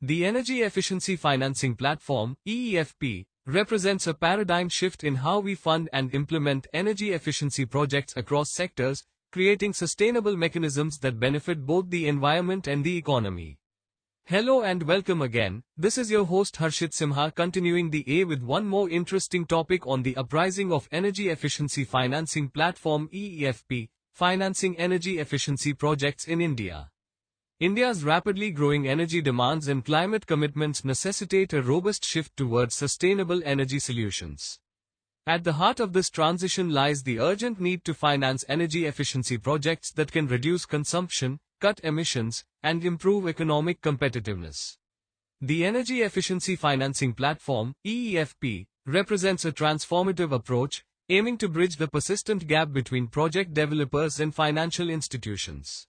The Energy Efficiency Financing Platform, EEFP, represents a paradigm shift in how we fund and implement energy efficiency projects across sectors, creating sustainable mechanisms that benefit both the environment and the economy. Hello and welcome again. This is your host Harshit Simha, continuing the A with one more interesting topic on the Uprising of Energy Efficiency Financing Platform EEFP, financing energy efficiency projects in India. India's rapidly growing energy demands and climate commitments necessitate a robust shift towards sustainable energy solutions. At the heart of this transition lies the urgent need to finance energy efficiency projects that can reduce consumption, cut emissions, and improve economic competitiveness. The Energy Efficiency Financing Platform, EEFP, represents a transformative approach, aiming to bridge the persistent gap between project developers and financial institutions.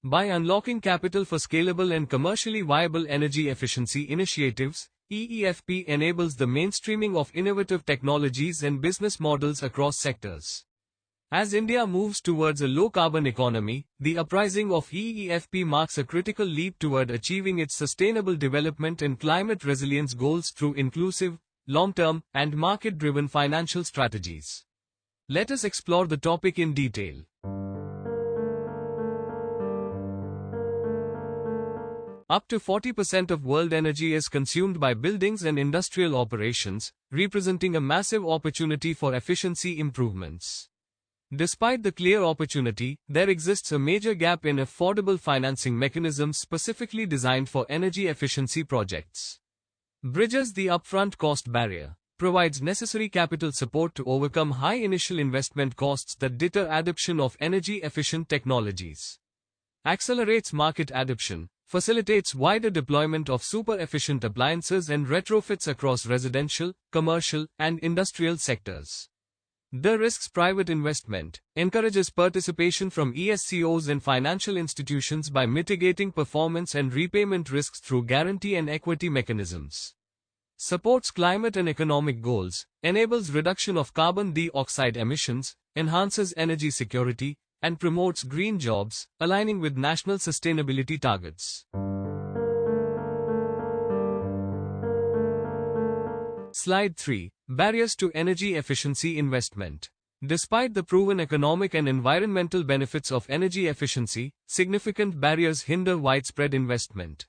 By unlocking capital for scalable and commercially viable energy efficiency initiatives, EEFP enables the mainstreaming of innovative technologies and business models across sectors. As India moves towards a low-carbon economy, the uprising of EEFP marks a critical leap toward achieving its sustainable development and climate resilience goals through inclusive, long-term, and market-driven financial strategies. Let us explore the topic in detail. Up to 40% of world energy is consumed by buildings and industrial operations, representing a massive opportunity for efficiency improvements. Despite the clear opportunity, there exists a major gap in affordable financing mechanisms specifically designed for energy efficiency projects. Bridges the upfront cost barrier, provides necessary capital support to overcome high initial investment costs that deter adoption of energy-efficient technologies. Accelerates market adoption, facilitates wider deployment of super-efficient appliances and retrofits across residential, commercial, and industrial sectors. De-risks private investment, encourages participation from ESCOs and financial institutions by mitigating performance and repayment risks through guarantee and equity mechanisms. Supports climate and economic goals, enables reduction of carbon dioxide emissions, enhances energy security, and promotes green jobs, aligning with national sustainability targets. Slide 3. Barriers to energy efficiency investment. Despite the proven economic and environmental benefits of energy efficiency, significant barriers hinder widespread investment.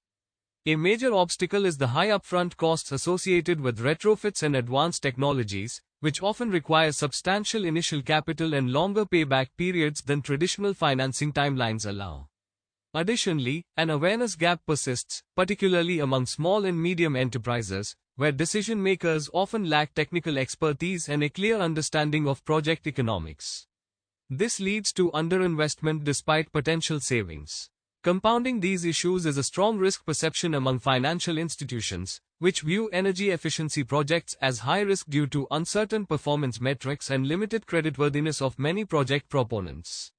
A major obstacle is the high upfront costs associated with retrofits and advanced technologies, which often require substantial initial capital and longer payback periods than traditional financing timelines allow. Additionally, an awareness gap persists, particularly among small and medium enterprises, where decision-makers often lack technical expertise and a clear understanding of project economics. This leads to underinvestment despite potential savings. Compounding these issues is a strong risk perception among financial institutions, which view energy efficiency projects as high risk due to uncertain performance metrics and limited creditworthiness of many project proponents.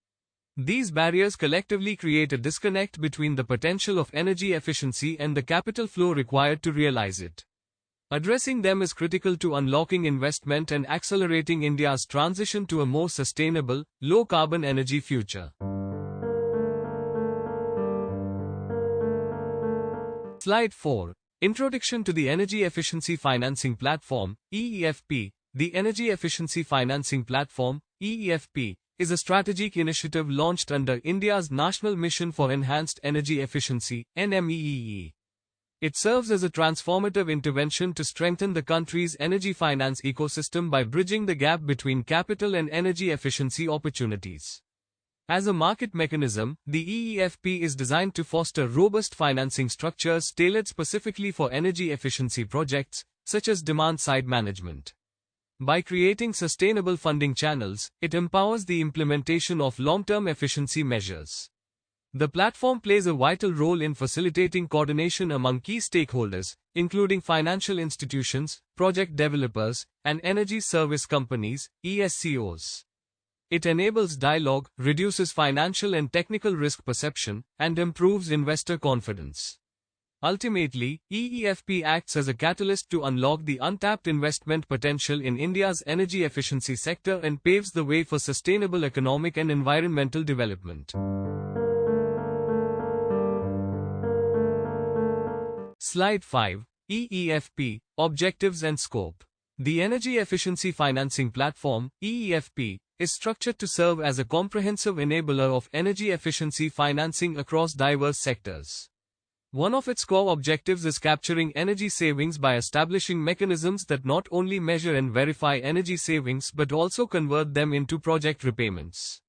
These barriers collectively create a disconnect between the potential of energy efficiency and the capital flow required to realize it. Addressing them is critical to unlocking investment and accelerating India's transition to a more sustainable, low-carbon energy future. Slide 4. Introduction to the Energy Efficiency Financing Platform, EEFP. The Energy Efficiency Financing Platform, EEFP, is a strategic initiative launched under India's National Mission for Enhanced Energy Efficiency, NMEEE. It serves as a transformative intervention to strengthen the country's energy finance ecosystem by bridging the gap between capital and energy efficiency opportunities. As a market mechanism, the EEFP is designed to foster robust financing structures tailored specifically for energy efficiency projects, such as demand-side management. By creating sustainable funding channels, it empowers the implementation of long-term efficiency measures. The platform plays a vital role in facilitating coordination among key stakeholders, including financial institutions, project developers, and energy service companies, ESCOs. It enables dialogue, reduces financial and technical risk perception, and improves investor confidence. Ultimately, EEFP acts as a catalyst to unlock the untapped investment potential in India's energy efficiency sector and paves the way for sustainable economic and environmental development. Slide 5. EEFP, Objectives and Scope. The Energy Efficiency Financing Platform, EEFP, is structured to serve as a comprehensive enabler of energy efficiency financing across diverse sectors. One of its core objectives is capturing energy savings by establishing mechanisms that not only measure and verify energy savings but also convert them into project repayments.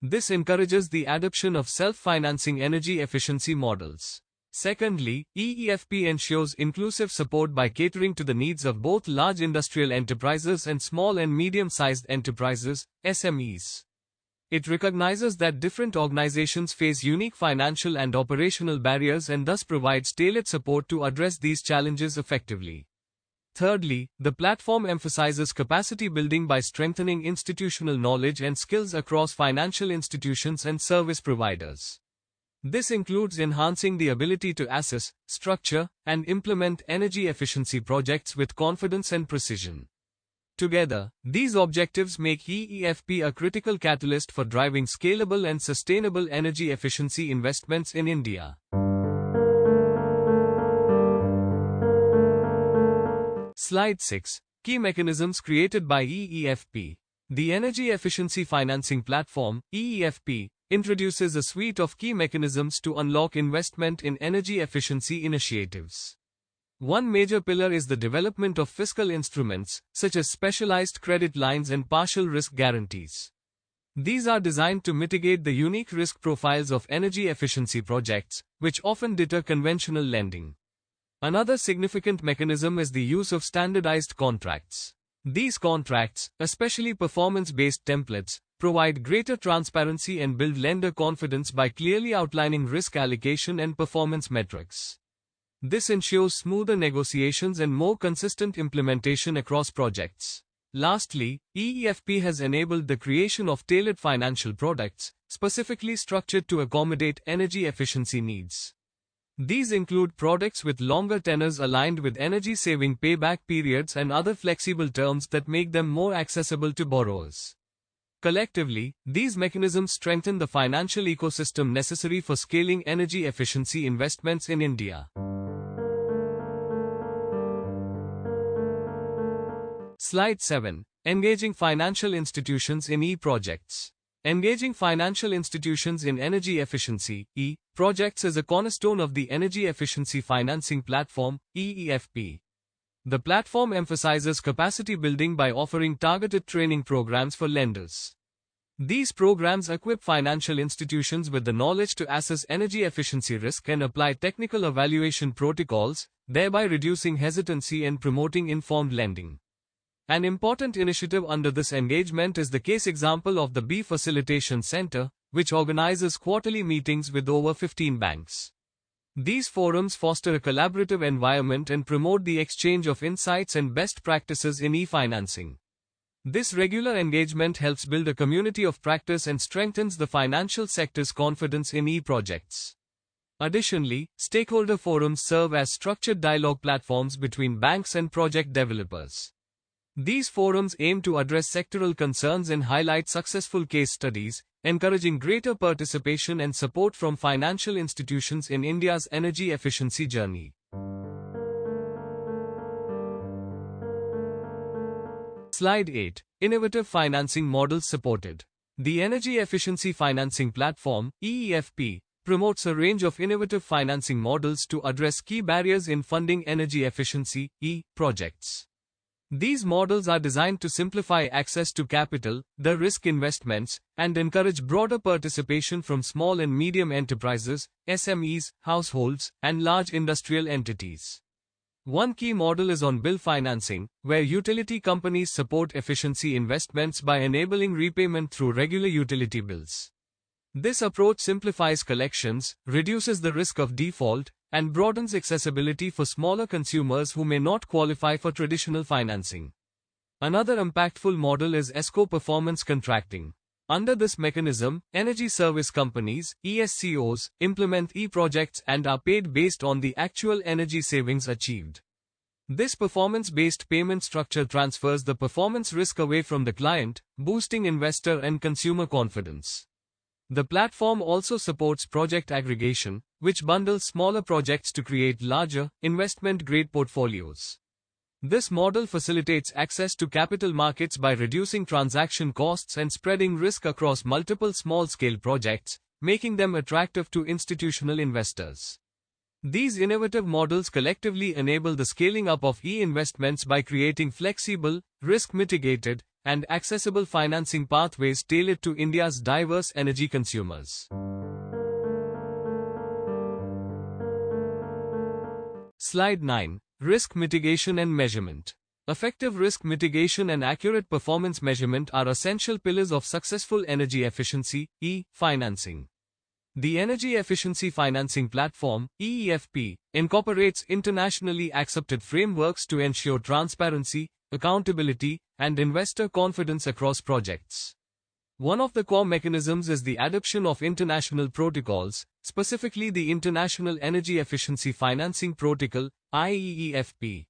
This encourages the adoption of self-financing energy efficiency models. Secondly, EEFP ensures inclusive support by catering to the needs of both large industrial enterprises and small and medium-sized enterprises, SMEs. It recognizes that different organizations face unique financial and operational barriers and thus provides tailored support to address these challenges effectively. Thirdly, the platform emphasizes capacity building by strengthening institutional knowledge and skills across financial institutions and service providers. This includes enhancing the ability to assess, structure, and implement energy efficiency projects with confidence and precision. Together, these objectives make EEFP a critical catalyst for driving scalable and sustainable energy efficiency investments in India. Slide 6. Key mechanisms created by EEFP. The Energy Efficiency Financing Platform, EEFP, introduces a suite of key mechanisms to unlock investment in energy efficiency initiatives. One major pillar is the development of fiscal instruments, such as specialized credit lines and partial risk guarantees. These are designed to mitigate the unique risk profiles of energy efficiency projects, which often deter conventional lending. Another significant mechanism is the use of standardized contracts. These contracts, especially performance-based templates, provide greater transparency and build lender confidence by clearly outlining risk allocation and performance metrics. This ensures smoother negotiations and more consistent implementation across projects. Lastly, EEFP has enabled the creation of tailored financial products, specifically structured to accommodate energy efficiency needs. These include products with longer tenors aligned with energy-saving payback periods and other flexible terms that make them more accessible to borrowers. Collectively, these mechanisms strengthen the financial ecosystem necessary for scaling energy efficiency investments in India. Slide 7. Engaging financial institutions in e-projects. Engaging financial institutions in energy efficiency projects is a cornerstone of the Energy Efficiency Financing Platform, EEFP. The platform emphasizes capacity building by offering targeted training programs for lenders. These programs equip financial institutions with the knowledge to assess energy efficiency risk and apply technical evaluation protocols, thereby reducing hesitancy and promoting informed lending. An important initiative under this engagement is the case example of the BEE Facilitation Centre, which organizes quarterly meetings with over 15 banks. These forums foster a collaborative environment and promote the exchange of insights and best practices in e-financing. This regular engagement helps build a community of practice and strengthens the financial sector's confidence in e-projects. Additionally, stakeholder forums serve as structured dialogue platforms between banks and project developers. These forums aim to address sectoral concerns and highlight successful case studies, encouraging greater participation and support from financial institutions in India's energy efficiency journey. Slide 8. Innovative financing models supported. The Energy Efficiency Financing Platform, EEFP, promotes a range of innovative financing models to address key barriers in funding energy efficiency projects. These models are designed to simplify access to capital, risk investments, and encourage broader participation from small and medium enterprises, SMEs, households, and large industrial entities. One key model is on bill financing, where utility companies support efficiency investments by enabling repayment through regular utility bills. This approach simplifies collections, reduces the risk of default, and broadens accessibility for smaller consumers who may not qualify for traditional financing. Another impactful model is ESCO performance contracting. Under this mechanism, energy service companies, ESCOs, implement e-projects and are paid based on the actual energy savings achieved. This performance-based payment structure transfers the performance risk away from the client, boosting investor and consumer confidence. The platform also supports project aggregation, which bundles smaller projects to create larger, investment-grade portfolios. This model facilitates access to capital markets by reducing transaction costs and spreading risk across multiple small-scale projects, making them attractive to institutional investors. These innovative models collectively enable the scaling up of e-investments by creating flexible, risk-mitigated, and accessible financing pathways tailored to India's diverse energy consumers. Slide 9. Risk mitigation and measurement. Effective risk mitigation and accurate performance measurement are essential pillars of successful energy efficiency financing. The Energy Efficiency Financing Platform (EEFP) incorporates internationally accepted frameworks to ensure transparency, accountability, and investor confidence across projects. One of the core mechanisms is the adoption of international protocols, specifically the International Energy Efficiency Financing Protocol (IEEFP).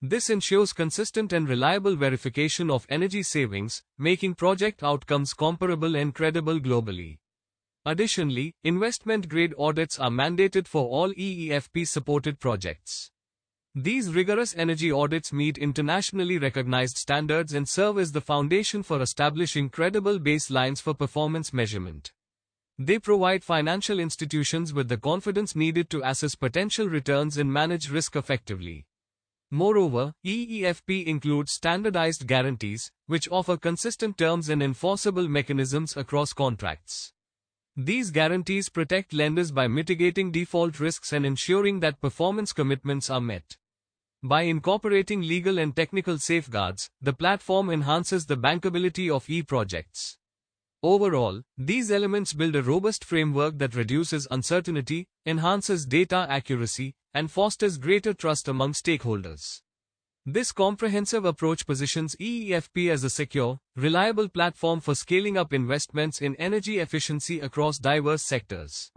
This ensures consistent and reliable verification of energy savings, making project outcomes comparable and credible globally. Additionally, investment-grade audits are mandated for all EEFP-supported projects. These rigorous energy audits meet internationally recognized standards and serve as the foundation for establishing credible baselines for performance measurement. They provide financial institutions with the confidence needed to assess potential returns and manage risk effectively. Moreover, EEFP includes standardized guarantees, which offer consistent terms and enforceable mechanisms across contracts. These guarantees protect lenders by mitigating default risks and ensuring that performance commitments are met. By incorporating legal and technical safeguards, the platform enhances the bankability of e-projects. Overall, these elements build a robust framework that reduces uncertainty, enhances data accuracy, and fosters greater trust among stakeholders. This comprehensive approach positions EEFP as a secure, reliable platform for scaling up investments in energy efficiency across diverse sectors.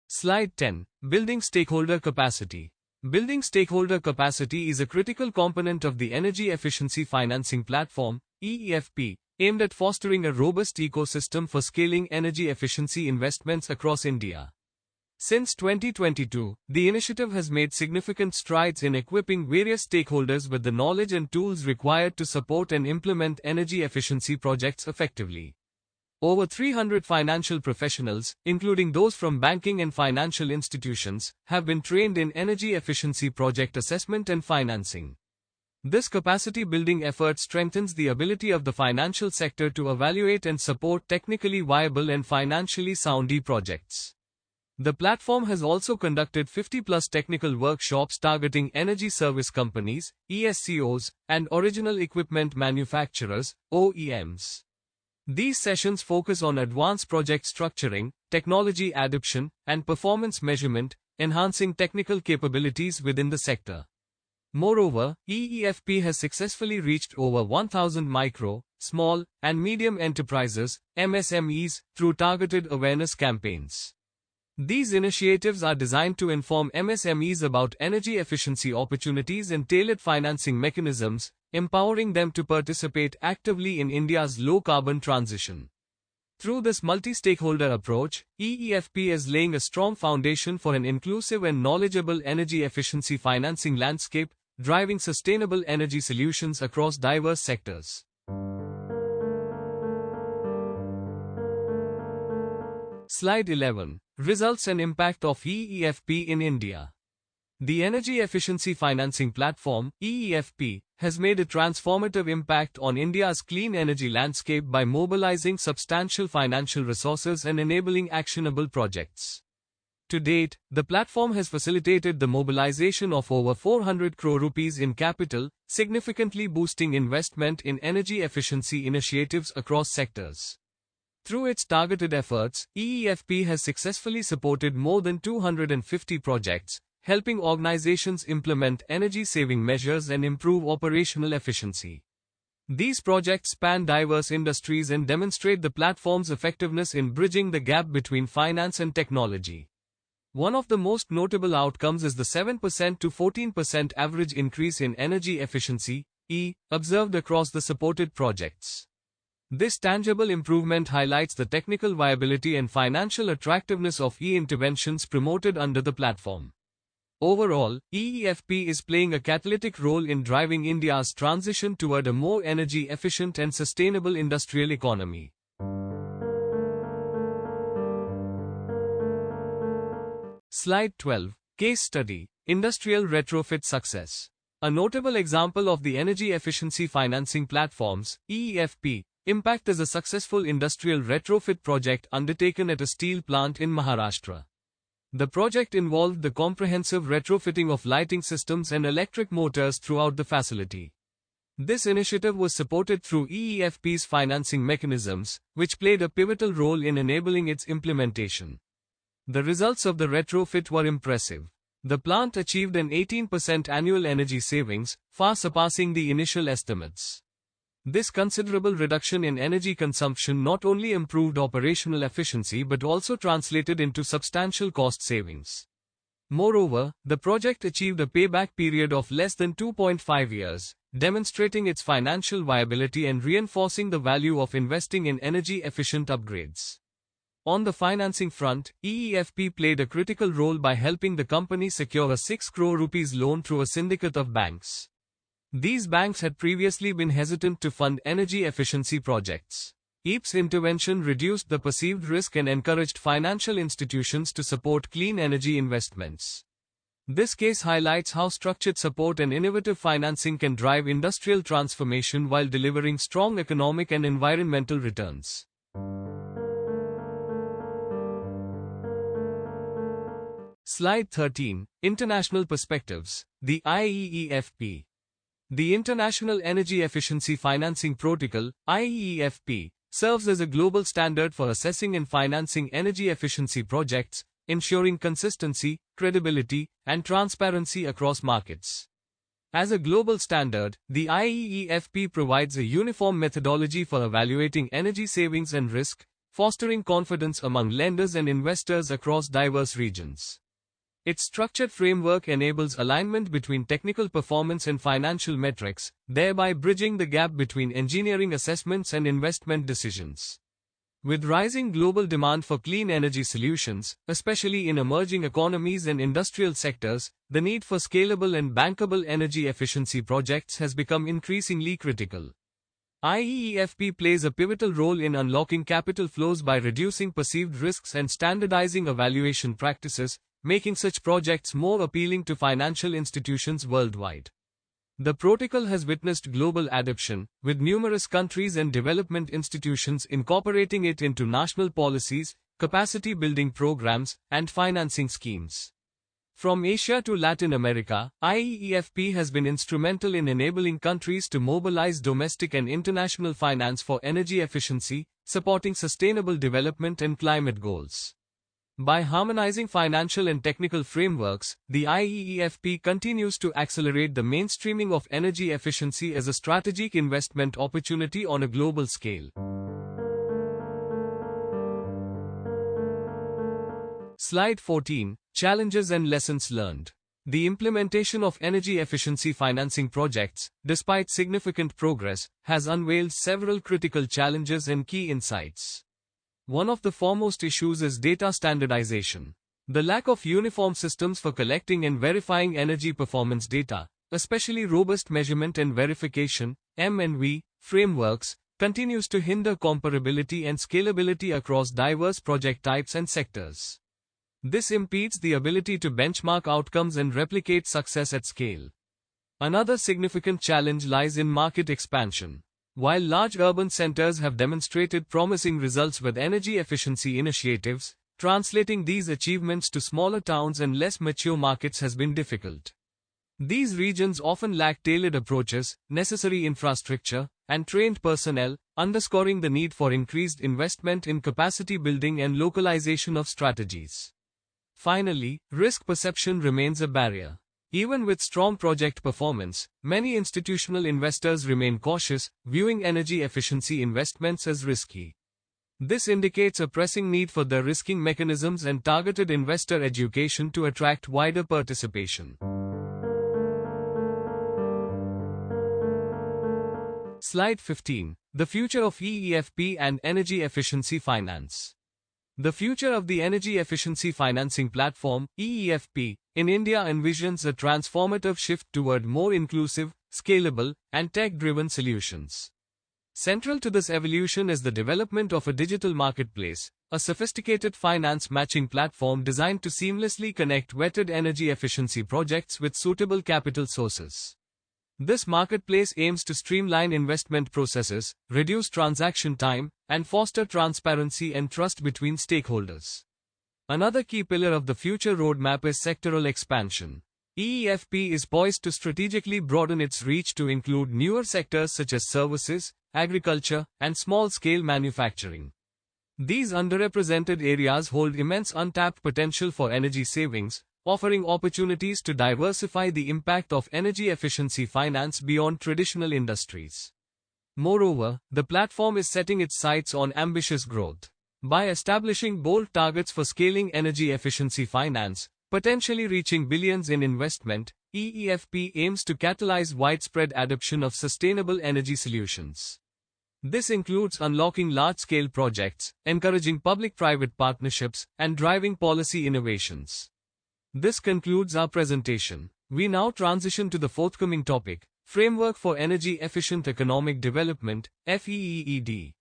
Slide 10. Building stakeholder capacity. Building stakeholder capacity is a critical component of the Energy Efficiency Financing Platform, EEFP, aimed at fostering a robust ecosystem for scaling energy efficiency investments across India. Since 2022, the initiative has made significant strides in equipping various stakeholders with the knowledge and tools required to support and implement energy efficiency projects effectively. Over 300 financial professionals, including those from banking and financial institutions, have been trained in energy efficiency project assessment and financing. This capacity-building effort strengthens the ability of the financial sector to evaluate and support technically viable and financially sound projects. The platform has also conducted 50+ technical workshops targeting energy service companies, ESCOs, and original equipment manufacturers, OEMs. These sessions focus on advanced project structuring, technology adoption, and performance measurement, enhancing technical capabilities within the sector. Moreover, EEFP has successfully reached over 1,000 micro, small, and medium enterprises, MSMEs, through targeted awareness campaigns. These initiatives are designed to inform MSMEs about energy efficiency opportunities and tailored financing mechanisms, empowering them to participate actively in India's low-carbon transition. Through this multi-stakeholder approach, EEFP is laying a strong foundation for an inclusive and knowledgeable energy efficiency financing landscape, driving sustainable energy solutions across diverse sectors. Slide 11. Results and impact of EEFP in India. The Energy Efficiency Financing Platform, EEFP, has made a transformative impact on India's clean energy landscape by mobilizing substantial financial resources and enabling actionable projects. To date, the platform has facilitated the mobilization of over 400 crore rupees in capital, significantly boosting investment in energy efficiency initiatives across sectors. Through its targeted efforts, EEFP has successfully supported more than 250 projects, helping organizations implement energy-saving measures and improve operational efficiency. These projects span diverse industries and demonstrate the platform's effectiveness in bridging the gap between finance and technology. One of the most notable outcomes is the 7% to 14% average increase in energy efficiency NMEEE, observed across the supported projects. This tangible improvement highlights the technical viability and financial attractiveness of interventions promoted under the platform. Overall, EEFP is playing a catalytic role in driving India's transition toward a more energy-efficient and sustainable industrial economy. Slide 12. Case Study: Industrial Retrofit Success. A notable example of the energy efficiency financing platform's EEFP impact is a successful industrial retrofit project undertaken at a steel plant in Maharashtra. The project involved the comprehensive retrofitting of lighting systems and electric motors throughout the facility. This initiative was supported through EEFP's financing mechanisms, which played a pivotal role in enabling its implementation. The results of the retrofit were impressive. The plant achieved an 18% annual energy savings, far surpassing the initial estimates. This considerable reduction in energy consumption not only improved operational efficiency but also translated into substantial cost savings. Moreover, the project achieved a payback period of less than 2.5 years, demonstrating its financial viability and reinforcing the value of investing in energy-efficient upgrades. On the financing front, EEFP played a critical role by helping the company secure a 6 crore rupees loan through a syndicate of banks. These banks had previously been hesitant to fund energy efficiency projects. EEFP's intervention reduced the perceived risk and encouraged financial institutions to support clean energy investments. This case highlights how structured support and innovative financing can drive industrial transformation while delivering strong economic and environmental returns. Slide 13. International Perspectives. The IEEFP. The International Energy Efficiency Financing Protocol, IEEFP, serves as a global standard for assessing and financing energy efficiency projects, ensuring consistency, credibility, and transparency across markets. As a global standard, the IEEFP provides a uniform methodology for evaluating energy savings and risk, fostering confidence among lenders and investors across diverse regions. Its structured framework enables alignment between technical performance and financial metrics, thereby bridging the gap between engineering assessments and investment decisions. With rising global demand for clean energy solutions, especially in emerging economies and industrial sectors, the need for scalable and bankable energy efficiency projects has become increasingly critical. IEEFP plays a pivotal role in unlocking capital flows by reducing perceived risks and standardizing evaluation practices, making such projects more appealing to financial institutions worldwide. The protocol has witnessed global adoption, with numerous countries and development institutions incorporating it into national policies, capacity building programs, and financing schemes. From Asia to Latin America, IEEFP has been instrumental in enabling countries to mobilize domestic and international finance for energy efficiency, supporting sustainable development and climate goals. By harmonizing financial and technical frameworks, the IEEFP continues to accelerate the mainstreaming of energy efficiency as a strategic investment opportunity on a global scale. Slide 14. Challenges and Lessons Learned. The implementation of energy efficiency financing projects, despite significant progress, has unveiled several critical challenges and key insights. One of the foremost issues is data standardization. The lack of uniform systems for collecting and verifying energy performance data, especially robust measurement and verification (M&V) frameworks, continues to hinder comparability and scalability across diverse project types and sectors. This impedes the ability to benchmark outcomes and replicate success at scale. Another significant challenge lies in market expansion. While large urban centers have demonstrated promising results with energy efficiency initiatives, translating these achievements to smaller towns and less mature markets has been difficult. These regions often lack tailored approaches, necessary infrastructure, and trained personnel, underscoring the need for increased investment in capacity building and localization of strategies. Finally, risk perception remains a barrier. Even with strong project performance, many institutional investors remain cautious, viewing energy efficiency investments as risky. This indicates a pressing need for de-risking mechanisms and targeted investor education to attract wider participation. Slide 15. The future of EEFP and energy efficiency finance. The future of the energy efficiency financing platform, EEFP, in India envisions a transformative shift toward more inclusive, scalable, and tech-driven solutions. Central to this evolution is the development of a digital marketplace, a sophisticated finance matching platform designed to seamlessly connect vetted energy efficiency projects with suitable capital sources. This marketplace aims to streamline investment processes, reduce transaction time, and foster transparency and trust between stakeholders. Another key pillar of the future roadmap is sectoral expansion. EEFP is poised to strategically broaden its reach to include newer sectors such as services, agriculture, and small-scale manufacturing. These underrepresented areas hold immense untapped potential for energy savings, offering opportunities to diversify the impact of energy efficiency finance beyond traditional industries. Moreover, the platform is setting its sights on ambitious growth. By establishing bold targets for scaling energy efficiency finance, potentially reaching billions in investment, EEFP aims to catalyze widespread adoption of sustainable energy solutions. This includes unlocking large-scale projects, encouraging public-private partnerships, and driving policy innovations. This concludes our presentation. We now transition to the forthcoming topic, Framework for Energy Efficient Economic Development, FEEED.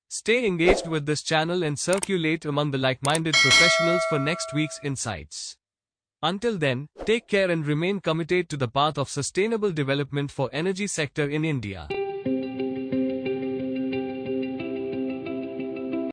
Stay engaged with this channel and circulate among the like-minded professionals for next week's insights. Until then, take care and remain committed to the path of sustainable development for energy sector in India.